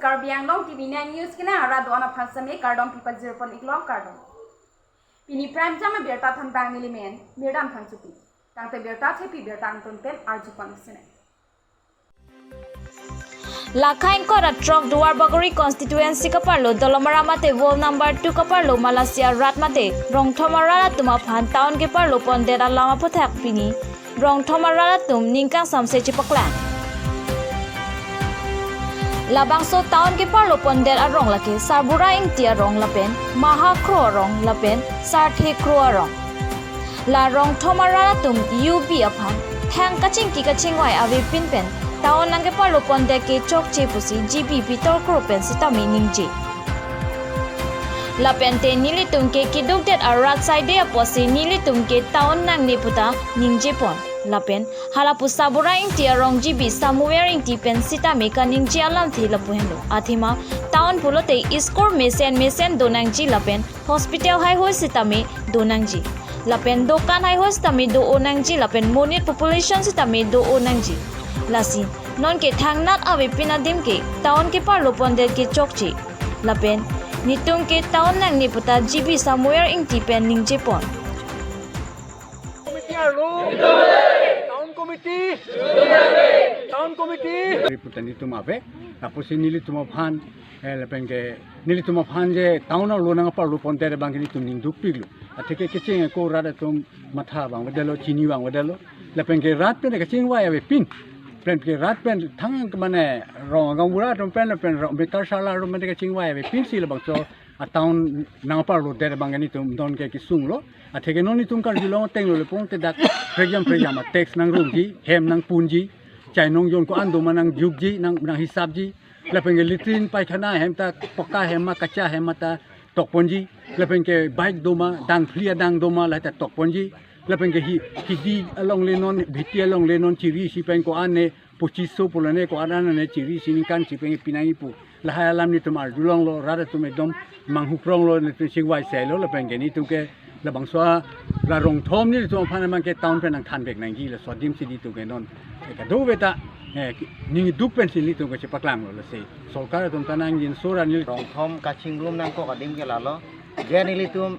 Karbi Anglong TV9 News kena arah doa na phasame kardom people 0.1 kardom. Pini prime jam berta thantang milimen mirdam thanchupi. Tangte berta thepi berta antun pen arjupan sene. Lakhain ko ratrok Duar Bagori constituency kaparlo Dolomaramate wall number 2 kaparlo Malaysia Ratmate rong thomarala tuma phan town ke parlo pondera lama puthak pini rong thomarala tum ningkang samse chipaklan Labangso town ke parlo ponder arong lake Sarbura ingtia rong lapen Maha Kro rong lapen Sarthe Kro rong La rong thomarala tum UB aphan thang kaching ki kaching wai avi pin pen Taon nang ke parlo ponde ke chok che pusi GB Vitor Kropen sitami ningji. Lapente nili tungke kiduk det arat side aposi nili tungke taon nang ne puta ningje pon. Lapen halapu sabura ing tiarong GB samuwer ing tipen sitami ka ningji alam thi lapuhendo. Athima taon pulote iskor mesen donangji lapen hospital hai ho sitami donangji. Lapen dokan hai ho sitami do onangji lapen monit population sitami do onangji. Lasi non ke thangnat awe pinadim ke taon ke parlo ponder ke chokchi lapen nitung ke taon nang ni puta GB somewhere ing tipen ning jepon town committee putan itu mabe tapos nili tumaphan lapen ke nili tumaphan je town lo nang parlo ponder bang ni tum ning dupiglu atike ke ching ko rada tum matha bang wadalo chini bang wadalo lapen ke rat pe ke ching wa ya pin pen ke rat pen thang ke mane rong gang bura tum pen betar sala ro mane ke chingwa be pin sil bang so a town nang par ro der bang ni tum don ke kisung lo a thege non ni tum kar jilo teng lo le pong te dak prejam a text nang rum ji hem nang pun ji chai nong jon ko ando manang juk ji nang hisab ji le pen ke litrin pai khana hem ta poka hem ma kacha hem ta tok pon ji le pen ke bike doma dang phlia dang doma la ta tok pon ji Lapen ke hi di along lenon biti along lenon ciri si pen ko ane pociso pulane ko ana ne ciri sini kan si pen pinai pu la alam ni tumar julong lo rada tum edom manghukrong lo ne sing wai sai lo lapen ke ni tu ke la bangso la rong thom ni tu phana man ke town pen nang than bek nang gi la so dim si di tu ke non ka do beta ni duk pen si ni tu ke paklang lo la sei solkar tum tanang jin sura ni rong thom ka chingrum nang ko kadim ke la lo ge ni litum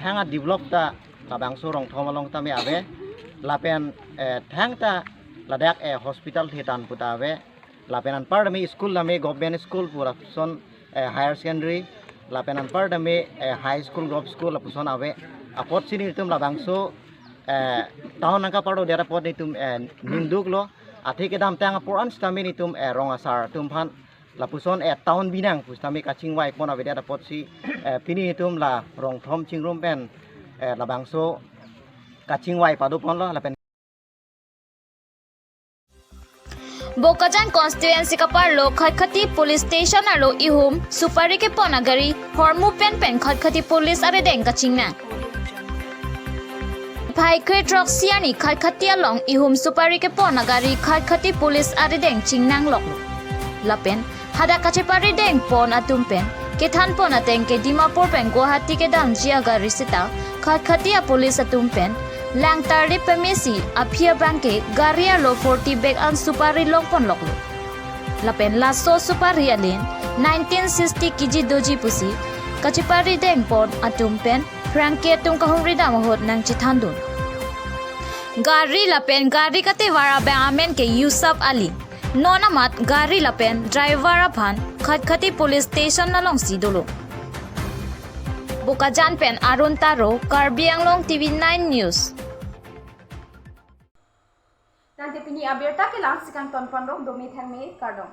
hanga develop ta labang surong thoma long tami ave lapen thang ta ladak hospital thetan puta ave lapen an par mi school lame government school pura son higher secondary lapen an par mi high school gov school apuson ave apot sini tum labang so tahun angka paro dera pot ni tum ninduk lo athi ke dam tang por an stami ni tum rong asar tum phan lapuson tahun binang pustami kaching wai pon ave dera pot si pini tum la rong thom chingrum pen labang so kaching wai padu pon lo lapen Bokajan constituency kaparlo khatkati police station alo ihum supari ke ponagari hormu pen khatkati police are deng kachingna Bhai kwe trok siani khatkati along ihum supari ke ponagari khatkati police are deng chingnang lok lapen hada kachepari deng pon atum pen ke than pon ateng ke Dimapur pen Guwahati ke dam jiaga risita khatkati police atum pen lang tardi pemisi aphia bangke garia lo 40 bag an supari longpon loklo lapen laso supari alin 1960 kg doji pusi kachipari deng pon atum pen franke tum kahumri dam hot nang chithandun gari lapen gari kate wara ba amen ke Yusuf Ali nonamat gari lapen driver aphan khatkati police station nalong sidolo Bokajan pen Arun Taro Karbi Anglong TV9 News Tante pini aberta ke lang sikan ton pandong domi thang me kardong